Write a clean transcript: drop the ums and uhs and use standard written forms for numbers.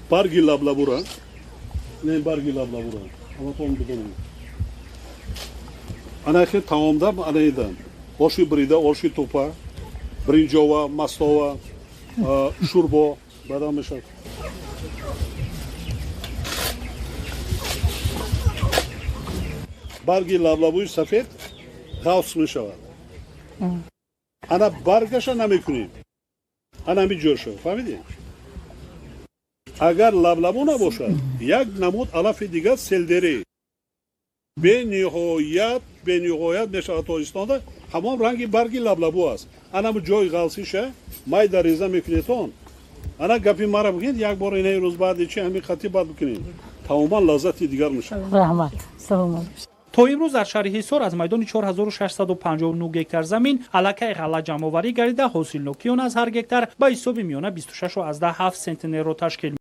барги лаблабура не барги лаблабура ама том бидонам ана хе таомда ана ида оши брида оши тупа бринҷова мастова шурбо бадам мешавад барги лаблабуи сафед ғафс мешавад ана баргаша намекунем ана ҳамиҷо шавад фаҳмидед агар лаблабу набошад як намуд алафи дигар селдери бениҳоят мешавад то истонда ҳамон ранги барги лаблабу аст ана ҷои ғалсиша майда реза мекунедон ана гапи мара бигӯед як бор инаи рӯз баъди чи ҳамин хати бад бикунед тамоман лаззати дигар мешавад раҳмат саломат то имрӯз дар шаҳри ҳисор аз майдони 4659 гектар замин аллакай ғалла ҷамъоварӣ гардида ҳосилнокиён аз ҳар гектар ба ҳисоби миёна 26,7 сентнерро ташкил